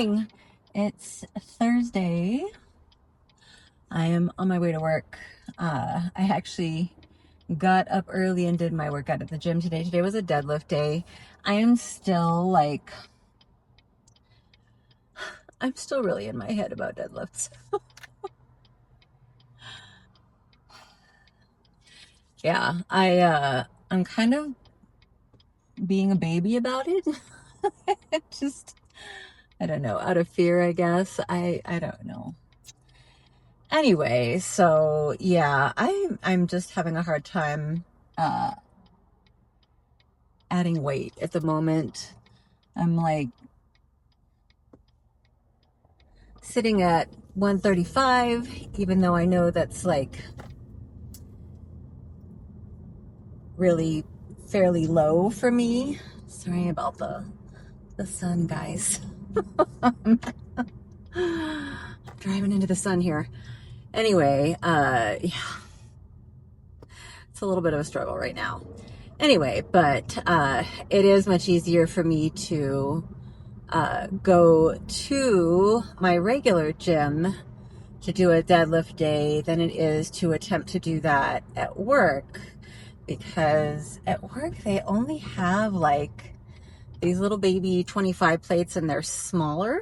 morning. It's Thursday. I am on my way to work. I actually got up early and did my workout at the gym today. Today was a deadlift day. I am still I'm still really in my head about deadlifts. Yeah, I'm kind of being a baby about it. Just, I don't know, out of fear, I guess. I don't know. Anyway, so yeah, I'm just having a hard time adding weight at the moment. I'm like sitting at 135, even though I know that's like really fairly low for me. Sorry about the sun, guys. I'm driving into the sun here. Anyway, yeah, it's a little bit of a struggle right now. Anyway, but it is much easier for me to go to my regular gym to do a deadlift day than it is to attempt to do that at work, because at work they only have like these little baby 25 plates and they're smaller.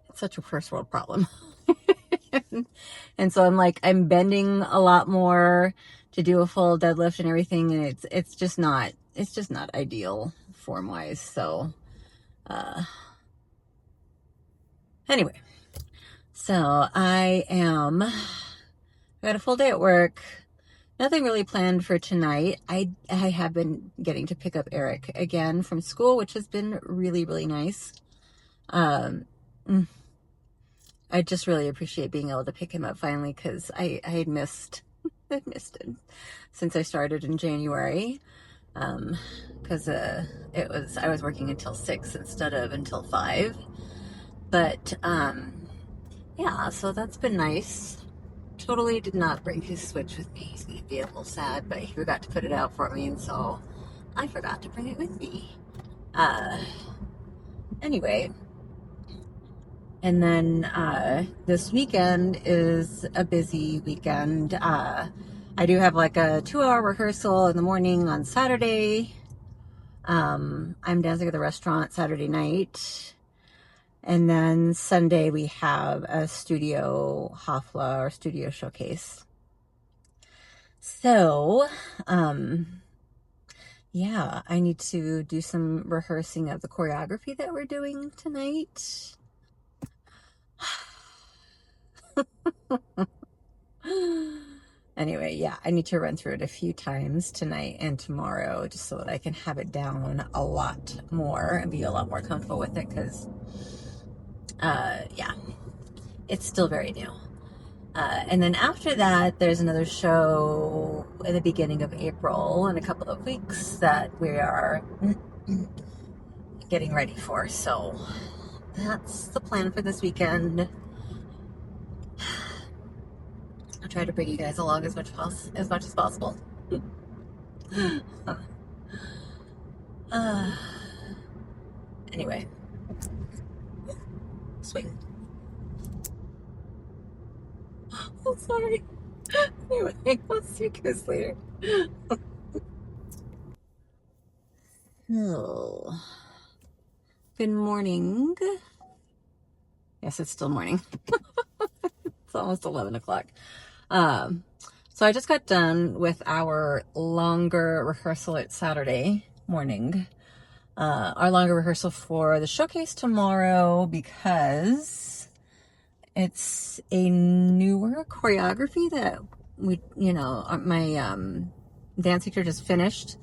It's such a first world problem. And so I'm bending a lot more to do a full deadlift and everything, and it's just not ideal form wise. So anyway, so I got a full day at work. Nothing really planned for tonight. I have been getting to pick up Eric again from school, which has been really, really nice. I just really appreciate being able to pick him up finally, because I had missed him since I started in January. Because I was working until 6 instead of until 5. But yeah, so that's been nice. Totally did not bring his Switch with me. He's going to be a little sad, but he forgot to put it out for me, and so I forgot to bring it with me. Anyway, and then this weekend is a busy weekend. I do have like a 2-hour rehearsal in the morning on Saturday. I'm dancing at the restaurant Saturday night. And then Sunday we have a studio hafla or studio showcase. So, yeah, I need to do some rehearsing of the choreography that we're doing tonight. Anyway, yeah, I need to run through it a few times tonight and tomorrow just so that I can have it down a lot more and be a lot more comfortable with it, because yeah, it's still very new. And then after that, there's another show in the beginning of April in a couple of weeks that we are getting ready for. So that's the plan for this weekend. I'll try to bring you guys along as much as possible. Anyway, swing. Oh, sorry. Anyway, I'll see you guys later. Oh. Good morning. Yes, it's still morning. It's almost 11 o'clock. So I just got done with our longer rehearsal at Saturday morning. Our longer rehearsal for the showcase tomorrow, because it's a newer choreography that my dance teacher just finished.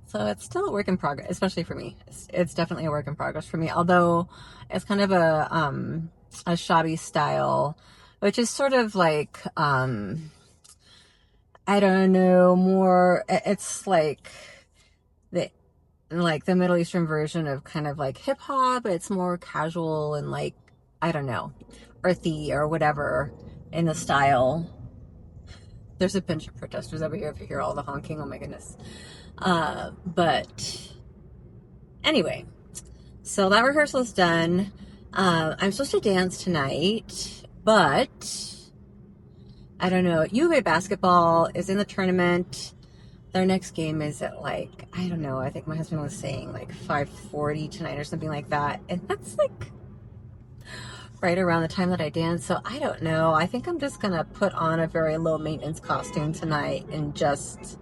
So it's still a work in progress, especially for me. It's definitely a work in progress for me, although it's kind of a shabby style, which is sort of like, I don't know, more, it's like the Middle Eastern version of kind of like hip hop. It's more casual and like, I don't know, earthy or whatever in the style. There's a bunch of protesters over here. If you hear all the honking, oh my goodness. But Anyway, so that rehearsal is done. I'm supposed to dance tonight, but I don't know. U of A basketball is in the tournament. Their next game is at like, I don't know, I think my husband was saying like 5:40 tonight or something like that. And that's like right around the time that I dance. So I don't know. I think I'm just going to put on a very low maintenance costume tonight and just,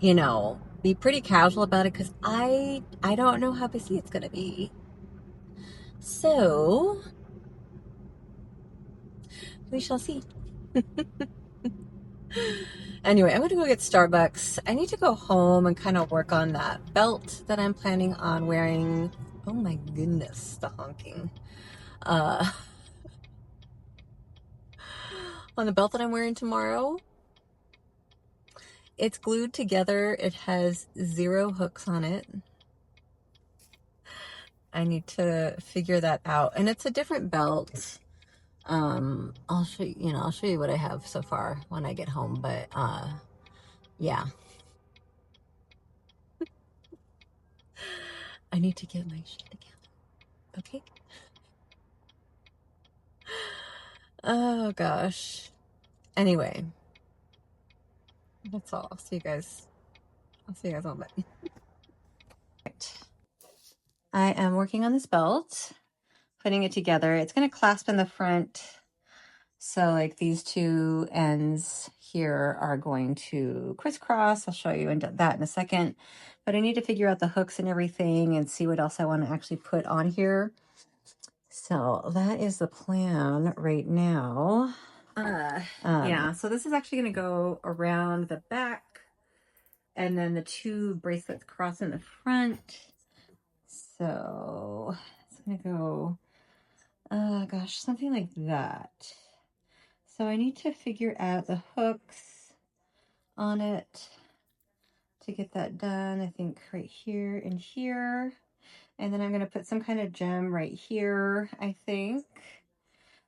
you know, be pretty casual about it because I don't know how busy it's going to be. So we shall see. Anyway, I'm going to go get Starbucks. I need to go home and kind of work on that belt that I'm planning on wearing. Oh my goodness, the honking. Uh, on the belt that I'm wearing tomorrow. It's glued together. It has 0 hooks on it. I need to figure that out. And it's a different belt. I'll show you, I'll show you what I have so far when I get home, but yeah. I need to get my shit together. Okay? Oh gosh. Anyway, that's all. I'll see you guys in a bit. Right. I am working on this belt, putting it together. It's going to clasp in the front. So like these 2 ends here are going to crisscross. I'll show you that in a second. But I need to figure out the hooks and everything and see what else I want to actually put on here. So that is the plan right now. Yeah, so this is actually going to go around the back and then the 2 bracelets cross in the front. So it's going to go, gosh, something like that. So I need to figure out the hooks on it to get that done. I think right here and here. And then I'm going to put some kind of gem right here, I think.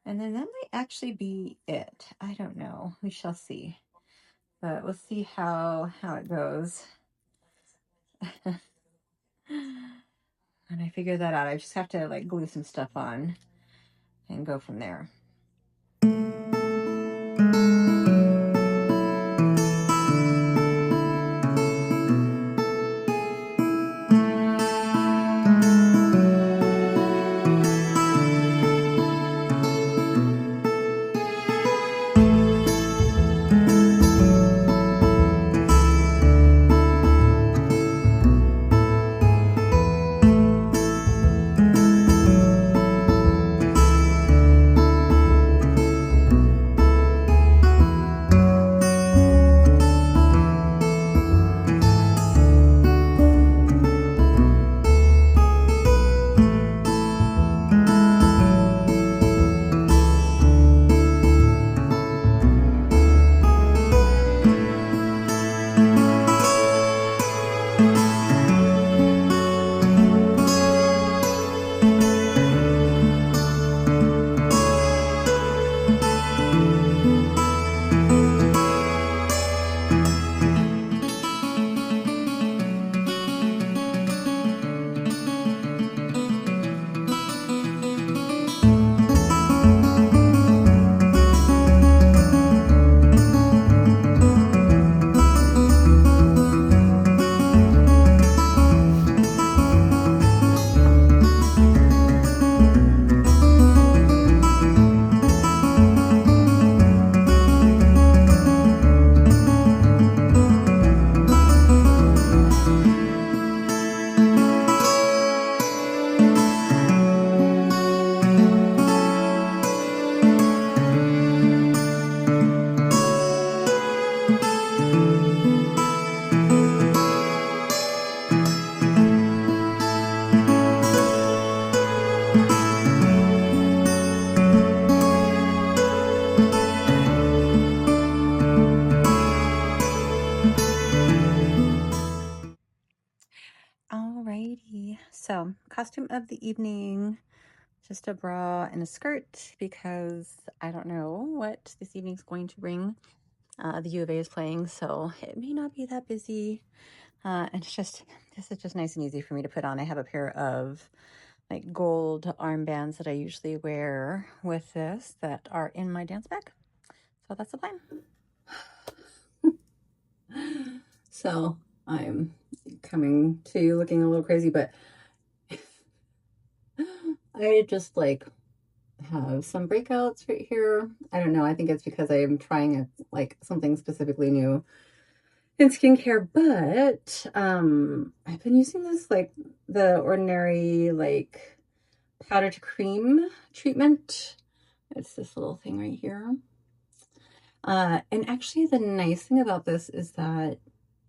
And then that might actually be it. I don't know. We shall see. But we'll see how it goes. And I figure that out. I just have to like glue some stuff on and go from there. Alrighty, so costume of the evening, just a bra and a skirt because I don't know what this evening's going to bring. The U of A is playing, so it may not be that busy. And this is just nice and easy for me to put on. I have a pair of like gold armbands that I usually wear with this that are in my dance bag. So that's the plan. So I'm coming to you looking a little crazy, but I just like have some breakouts right here. I don't know. I think it's because I am trying like something specifically new in skincare, but I've been using this like the ordinary like powder to cream treatment. It's this little thing right here. And actually the nice thing about this is that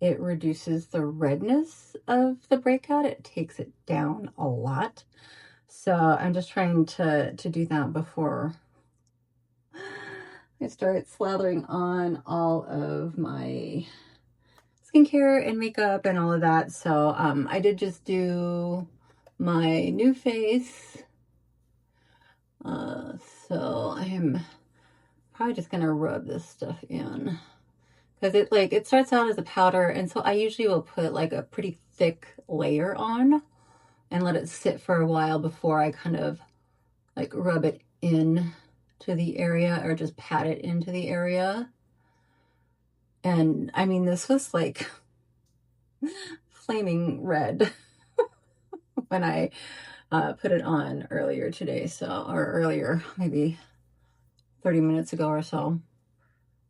it reduces the redness of the breakout. It takes it down a lot. So I'm just trying to do that before I start slathering on all of my skincare and makeup and all of that. So I did just do my new face. So I am probably just gonna rub this stuff in because it starts out as a powder, and so I usually will put like a pretty thick layer on and let it sit for a while before I kind of like rub it in to the area or just pat it into the area. And I mean, this was like flaming red when I put it on earlier today, or earlier, maybe 30 minutes ago or so.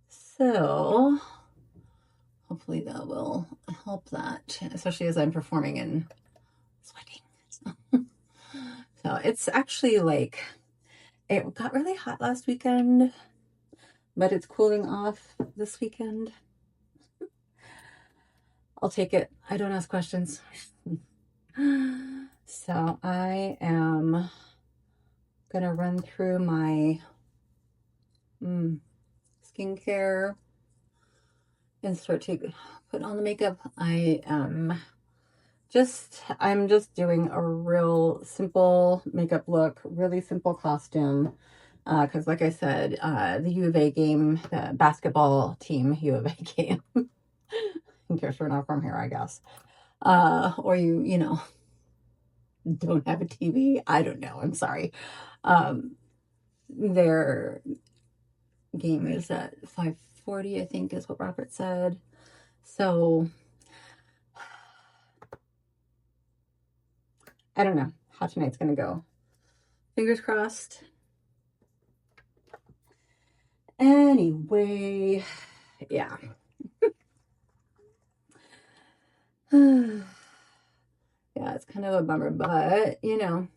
So hopefully that will help that, especially as I'm performing and sweating. So it's actually like, it got really hot last weekend, but it's cooling off this weekend. I'll take it. I don't ask questions. So I am gonna run through my skincare and start to put on the makeup. I'm just doing a real simple makeup look, really simple costume. Because like I said, the U of A game, the basketball team U of A game, in case we're not from here, I guess. Or you know, don't have a TV. I don't know. I'm sorry. Their game is at 5:40, I think is what Robert said. So I don't know how tonight's gonna go. Fingers crossed. Anyway, yeah. Yeah, it's kind of a bummer, but you know,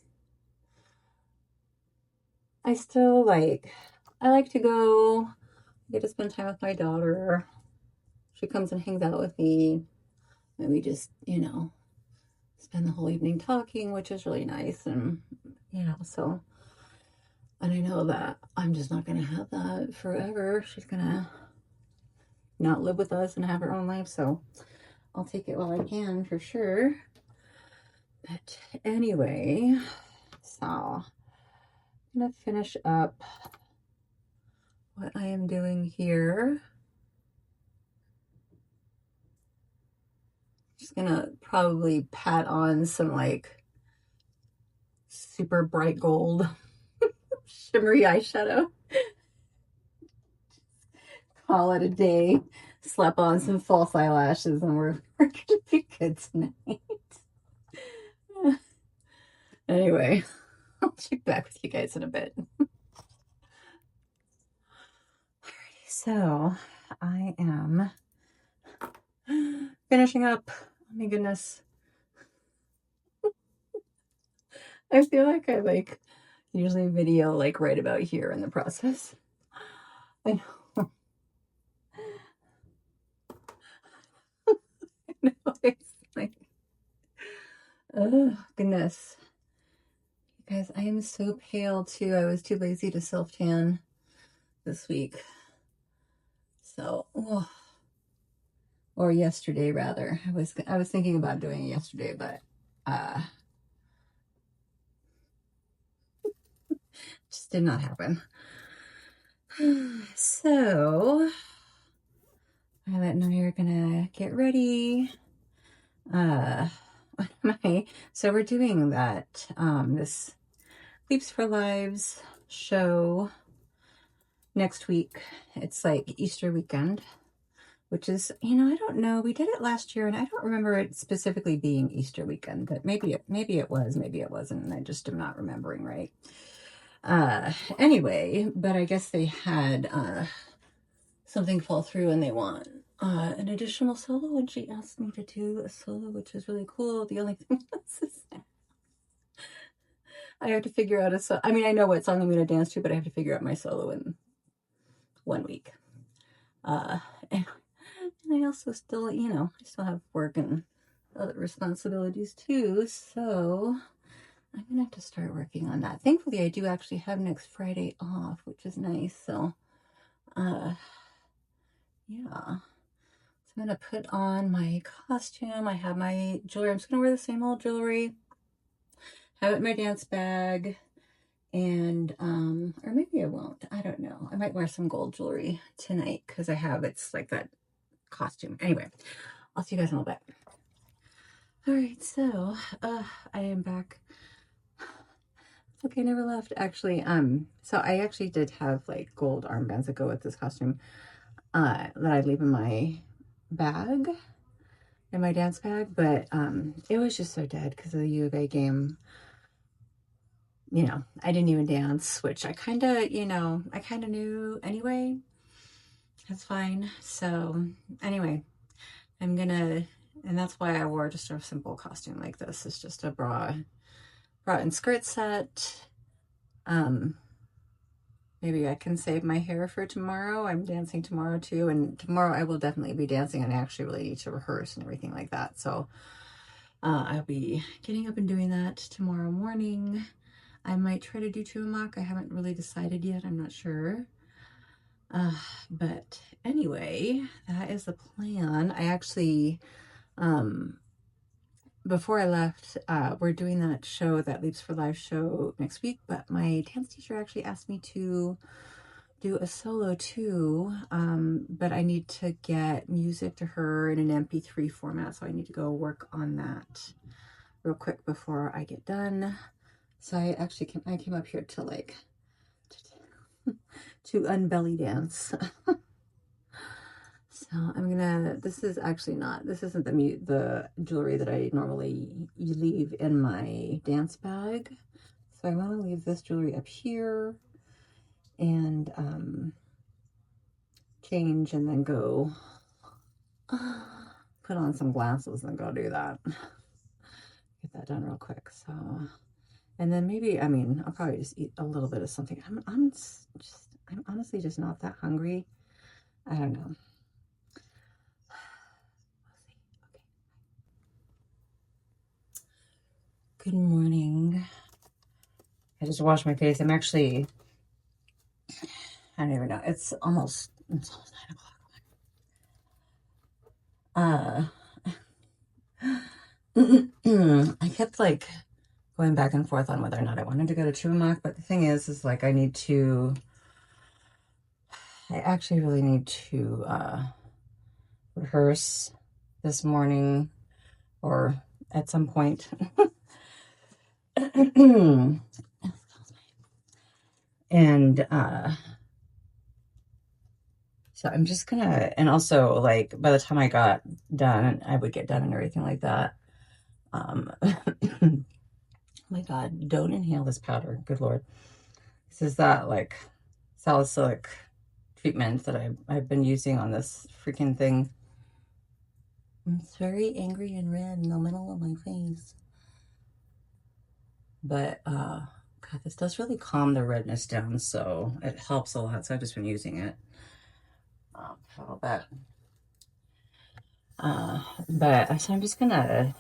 I still I like to go. I get to spend time with my daughter. She comes and hangs out with me, and we just, you know, spend the whole evening talking, which is really nice. And, you know, so, and I know that I'm just not going to have that forever. She's going to not live with us and have her own life. So I'll take it while I can for sure. But anyway, so I'm going to finish up what I am doing here. Just going to probably pat on some like super bright gold shimmery eyeshadow. Call it a day. Slap on some false eyelashes and we're gonna be good tonight. Anyway, I'll check back with you guys in a bit. Alrighty, so I am finishing up. Oh my goodness. I feel like I usually video right about here in the process. I know. I know, it's like, oh goodness. You guys, I am so pale too. I was too lazy to self-tan this week. So, oh. Or yesterday rather. I was thinking about doing it yesterday, but just did not happen. So Violet and I are gonna get ready Uh, so we're doing that, this Leaps for Lives show next week. It's like Easter weekend, which is, you know, I don't know. We did it last year and I don't remember it specifically being Easter weekend, but maybe it was, maybe it wasn't. And I just am not remembering right. Anyway, but I guess they had, something fall through and they want an additional solo, and she asked me to do a solo, which is really cool. The only thing is I have to figure out a solo. I mean, I know what song I'm going to dance to, but I have to figure out my solo in 1 week. And I also still, you know, I still have work and other responsibilities too, so I'm gonna have to start working on that. Thankfully, I do actually have next Friday off, which is nice. So, yeah. So I'm gonna put on my costume. I have my jewelry. I'm just gonna wear the same old jewelry. Have it in my dance bag. And, or maybe I won't. I don't know. I might wear some gold jewelry tonight because it's like that costume. Anyway, I'll see you guys in a little bit. All right, so, I am back. Okay, never left. Actually, so I actually did have like gold armbands that go with this costume, that I leave in my bag, in my dance bag, but it was just so dead because of the U of A game. You know, I didn't even dance, which I kind of knew anyway. That's fine. So anyway, and that's why I wore just a simple costume like this. It's just a bra and skirt set. Maybe I can save my hair for tomorrow. I'm dancing tomorrow too, and tomorrow I will definitely be dancing, and I actually really need to rehearse and everything like that. So I'll be getting up and doing that tomorrow morning. I might try to do Tuamoc. I haven't really decided yet. I'm not sure. But anyway, that is the plan. I actually, before I left, we're doing that show, that Leaps for Life show next week, but my dance teacher actually asked me to do a solo too, but I need to get music to her in an MP3 format, so I need to go work on that real quick before I get done. So I actually came up here to like to unbelly dance. So I'm gonna, this isn't the jewelry that I normally leave in my dance bag. So I want to leave this jewelry up here and change and then go put on some glasses and go do that. Get that done real quick. So, and then maybe, I mean, I'll probably just eat a little bit of something. I'm honestly just not that hungry. I don't know. Good morning. I just washed my face. I don't even know. It's almost 9 o'clock. I kept like going back and forth on whether or not I wanted to go to Tuamoc, but the thing is like I actually really need to rehearse this morning or at some point. And so I'm just gonna, and also like by the time I got done, I would get done and everything like that. Oh my God, don't inhale this powder. Good Lord. This is that like salicylic treatment that I've been using on this freaking thing. It's very angry and red in the middle of my face. But God, this does really calm the redness down, so it helps a lot. So I've just been using it a little bit. But so I'm just gonna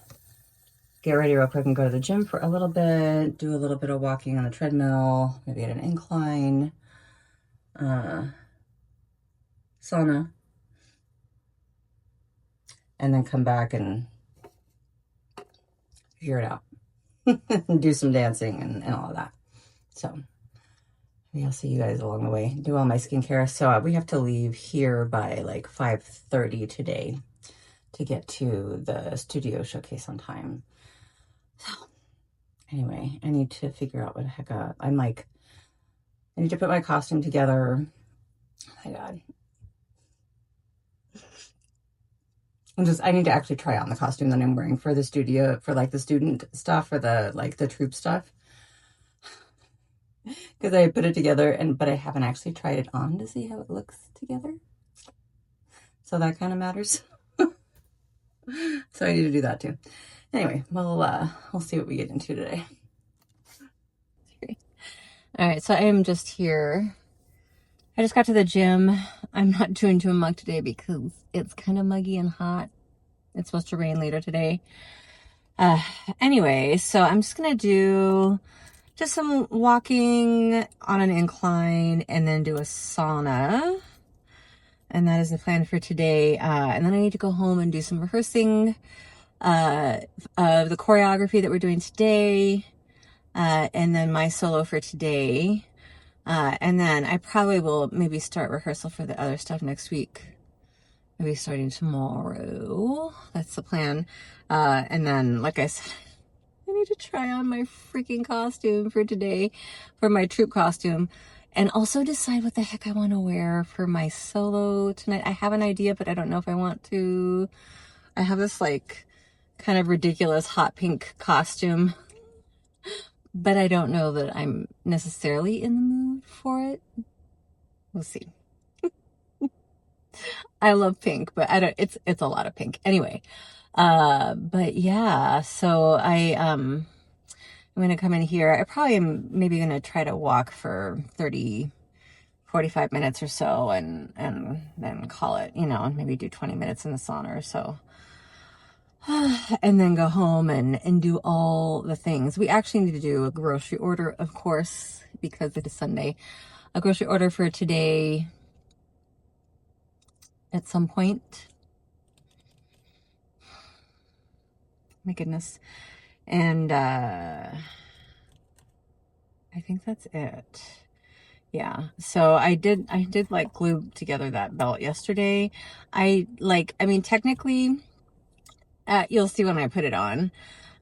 get ready real quick and go to the gym for a little bit, do a little bit of walking on the treadmill, maybe at an incline, sauna, and then come back and figure it out. Do some dancing and all of that. So maybe I'll see you guys along the way. Do all my skincare. So we have to leave here by like 5:30 today. to get to the studio showcase on time. So anyway, I need to figure out what the heck I'm like, I need to put my costume together. Oh my God. I need to actually try on the costume that I'm wearing for the studio, for like the student stuff, or the troupe stuff. Because I put it together, but I haven't actually tried it on to see how it looks together. So that kind of matters. So I need to do that too. Anyway, we'll see what we get into today. All right, so I am just here. I just got to the gym. I'm not doing a mug today because it's kind of muggy and hot. It's supposed to rain later today. Anyway, so I'm just gonna do just some walking on an incline and then do a sauna. And that is the plan for today. And then I need to go home and do some rehearsing of the choreography that we're doing today. And then my solo for today. And then I probably will maybe start rehearsal for the other stuff next week. Maybe starting tomorrow. That's the plan. And then, like I said, I need to try on my freaking costume for today, for my troupe costume, and also decide what the heck I want to wear for my solo tonight. I have an idea, but I don't know if I want to. I have this like kind of ridiculous hot pink costume, but I don't know that I'm necessarily in the mood for it. We'll see. I love pink, but it's a lot of pink. Anyway, but yeah, so I'm gonna come in here. I probably am maybe gonna try to walk for 45 minutes or so and then call it, and maybe do 20 minutes in the sauna or so. And then go home and do all the things. We actually need to do a grocery order, of course, because it is Sunday. A grocery order for today at some point. My goodness. And I think that's it. Yeah. So I did like glue together that belt yesterday. I mean, technically, you'll see when I put it on.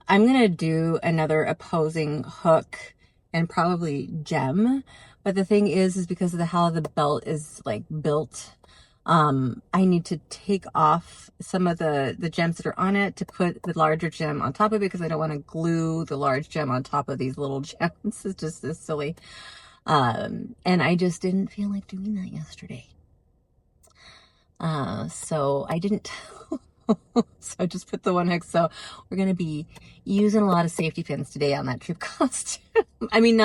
I'm going to do another opposing hook and probably gem. But the thing is because of how the belt is like built, I need to take off some of the gems that are on it to put the larger gem on top of it, because I don't want to glue the large gem on top of these little gems. It's just this silly. And I just didn't feel like doing that yesterday. So I didn't. So I just put the one hook. So we're going to be using a lot of safety pins today on that troupe costume. I mean,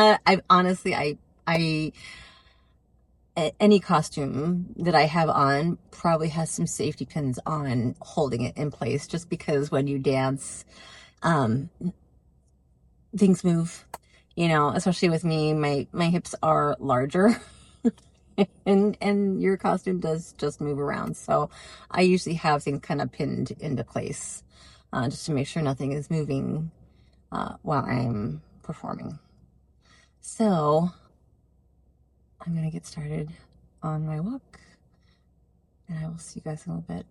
any costume that I have on probably has some safety pins on holding it in place, just because when you dance, things move, especially with me, my hips are larger and your costume does just move around. So I usually have things kind of pinned into place, just to make sure nothing is moving, while I'm performing. So I'm going to get started on my walk, and I will see you guys in a little bit.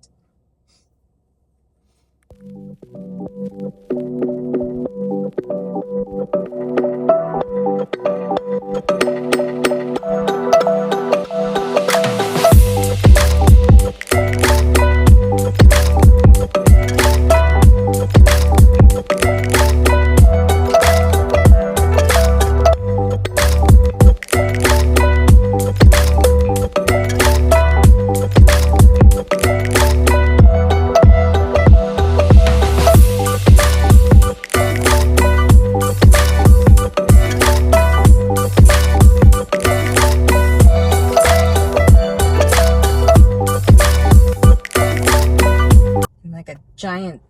Giant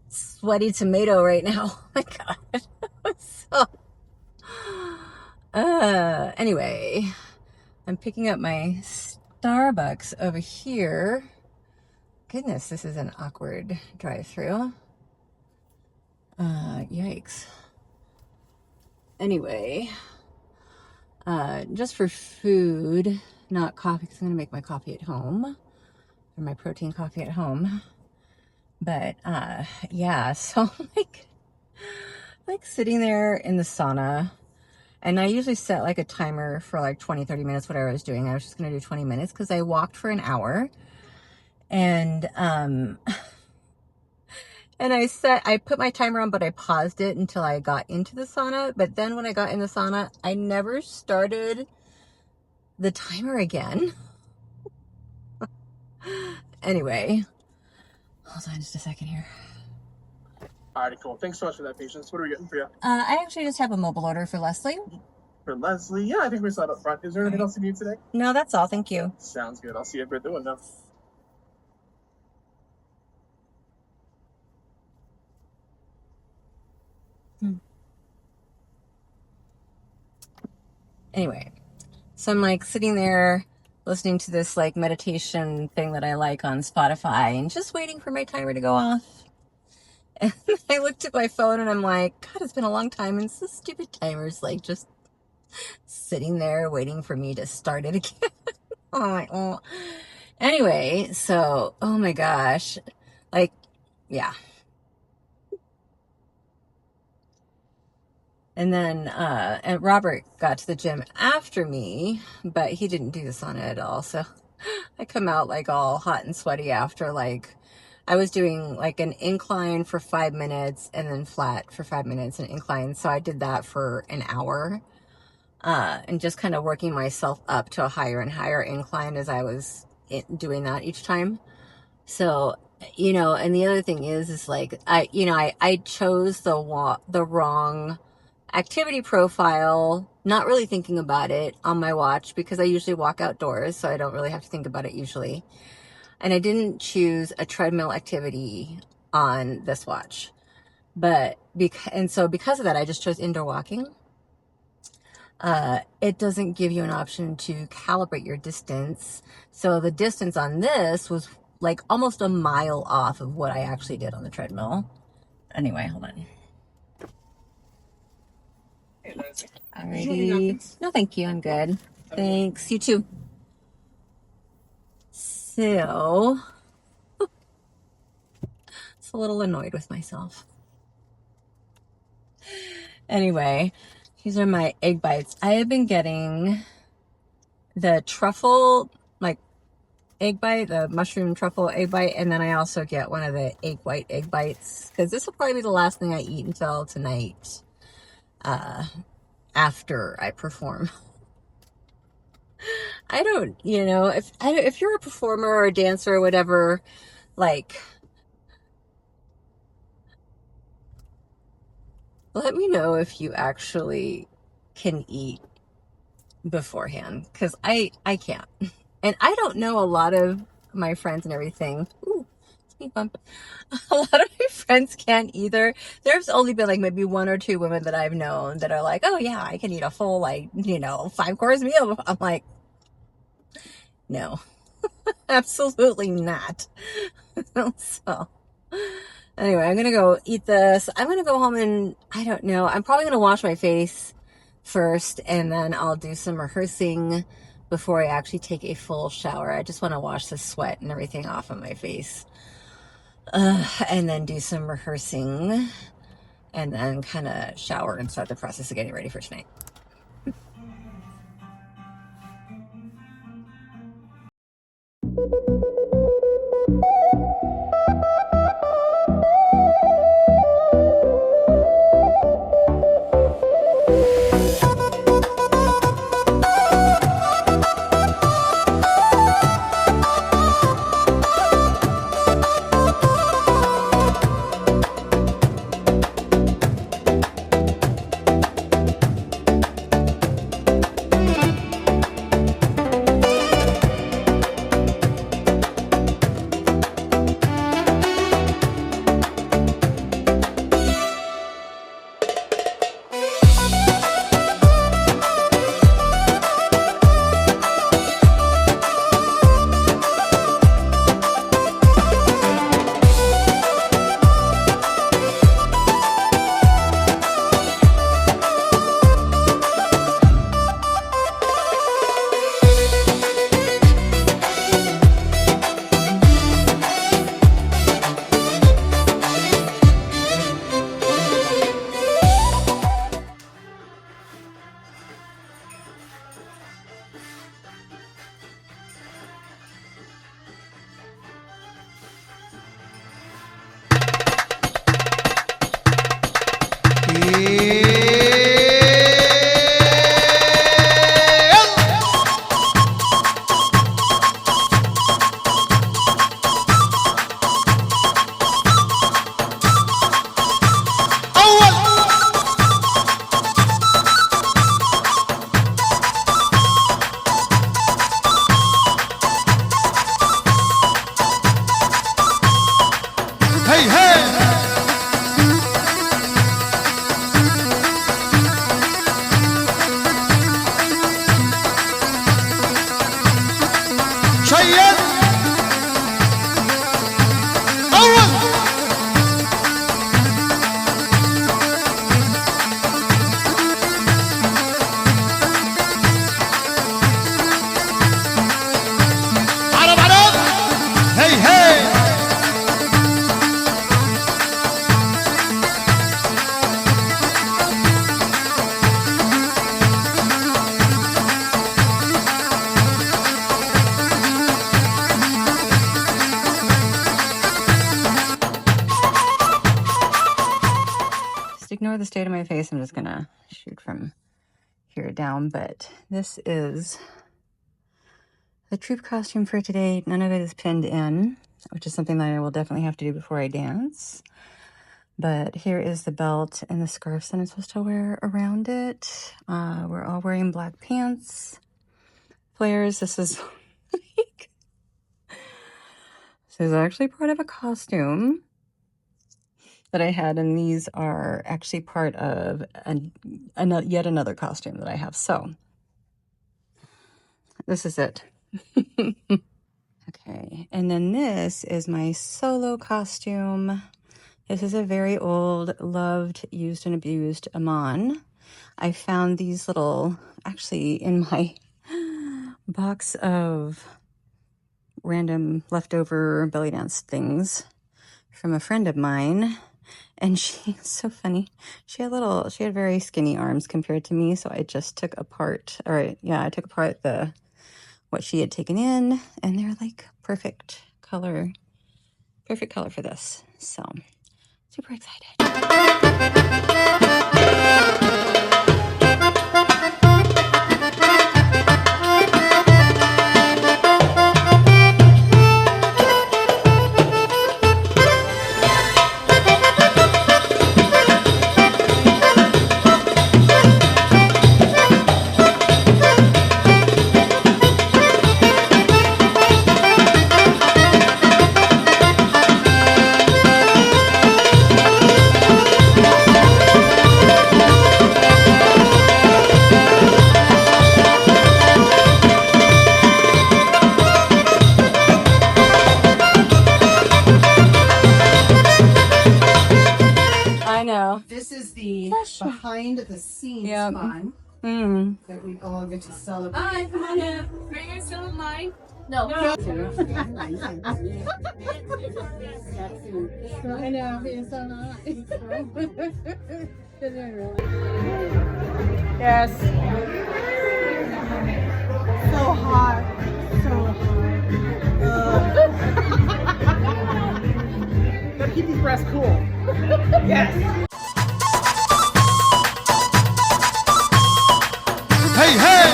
sweaty tomato right now. Oh my God. Anyway, I'm picking up my Starbucks over here. Goodness, this is an awkward drive-through. Yikes. Anyway, just for food, not coffee, because I'm gonna make my coffee at home, or my protein coffee at home. But yeah, so like sitting there in the sauna, and I usually set like a timer for like 20-30 minutes, whatever I was doing. I was just gonna do 20 minutes because I walked for an hour. And and I put my timer on, but I paused it until I got into the sauna. But then when I got in the sauna, I never started the timer again. Anyway, hold on just a second here. Alrighty, cool. Thanks so much for that, Patience. What are we getting for you? I actually just have a mobile order for Leslie. For Leslie? Yeah, I think we're set up front. Is there anything else you need today? No, that's all. Thank you. Sounds good. I'll see you at the window. Anyway, so I'm like sitting there listening to this like meditation thing that I like on Spotify and just waiting for my timer to go off. And I looked at my phone and I'm like, God, it's been a long time. And this stupid timer's like just sitting there waiting for me to start it again. I'm like, oh. Anyway, so, oh my gosh. Like, yeah. And then and Robert got to the gym after me, but he didn't do the sauna at all. So I come out like all hot and sweaty after like I was doing like an incline for 5 minutes and then flat for 5 minutes and incline. So I did that for an hour and just kind of working myself up to a higher and higher incline as I was doing that each time. So, you know, and the other thing is like, I chose the wrong activity profile, not really thinking about it on my watch because I usually walk outdoors, so I don't really have to think about it usually. And I didn't choose a treadmill activity on this watch. So because of that, I just chose indoor walking. It doesn't give you an option to calibrate your distance. So the distance on this was like almost a mile off of what I actually did on the treadmill. Anyway, hold on. Alrighty. No, thank you. I'm good. Thanks. You too. So, it's a little annoyed with myself. Anyway, these are my egg bites. I have been getting the truffle, like egg bite, the mushroom truffle egg bite, and then I also get one of the egg white egg bites because this will probably be the last thing I eat until tonight. After I perform. I don't, you know, if you're a performer or a dancer or whatever, like, let me know if you actually can eat beforehand, because I can't. And I don't know a lot of my friends and everything. Ooh, speed bump. A lot of my friends can't either. There's only been like maybe 1 or 2 women that I've known that are like, oh yeah, I can eat a full, like, you know, 5-course meal. I'm like, no, absolutely not. So anyway, I'm gonna go eat this. I'm gonna go home and I don't know, I'm probably gonna wash my face first and then I'll do some rehearsing before I actually take a full shower. I just want to wash the sweat and everything off of my face. And then do some rehearsing and then kind of shower and start the process of getting ready for tonight. شيد أول عرب عرب هي هي Just ignore the state of my face. I'm just gonna shoot from here down, but this is the troupe costume for today. None of it is pinned in, which is something that I will definitely have to do before I dance. But here is the belt and the scarf that I'm supposed to wear around it. We're all wearing black pants, flares. This is this is actually part of a costume that I had, and these are actually part of yet another costume that I have. So this is it. Okay, and then this is my solo costume. This is a very old, loved, used, and abused Amon. I found these little, actually in my box of random leftover belly dance things from a friend of mine. And she's so funny. She had very skinny arms compared to me. So I just took apart, I took apart what she had taken in, and they're like perfect color for this. So super excited. This is the behind the scenes fun that we all get to celebrate. Hi, come on in. Are you guys still in line? No. I know, it's so nice. Yes. So hot. So hot. Gotta keep these breasts cool. Yes. Hey hey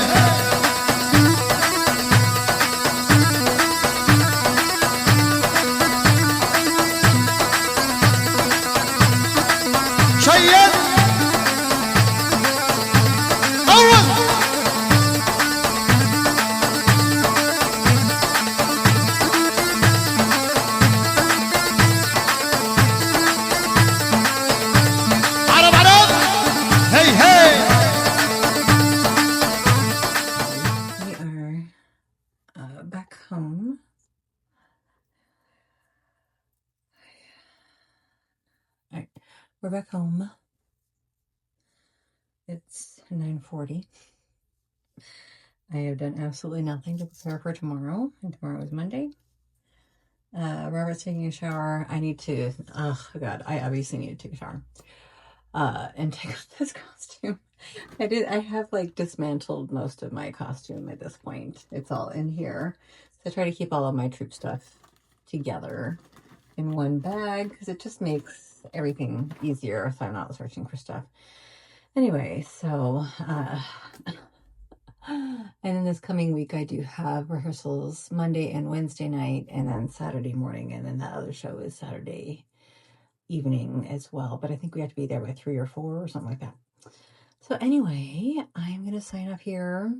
شيد أول عرب عرب هي هي We are back home. All right, we're back home. It's 9:40. I have done absolutely nothing to prepare for tomorrow, and tomorrow is Monday. Robert's taking a shower. I need to, oh God, I obviously need to take a shower and take off this costume. I have like dismantled most of my costume at this point. It's all in here. So I try to keep all of my troupe stuff together in one bag because it just makes everything easier so I'm not searching for stuff. Anyway, so, and then this coming week I do have rehearsals Monday and Wednesday night and then Saturday morning, and then that other show is Saturday evening as well. But I think we have to be there by 3 or 4 or something like that. So anyway, I'm going to sign off here,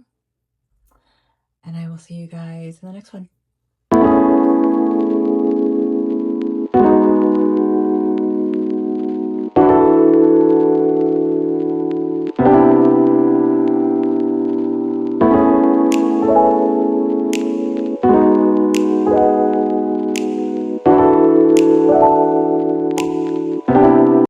and I will see you guys in the next one.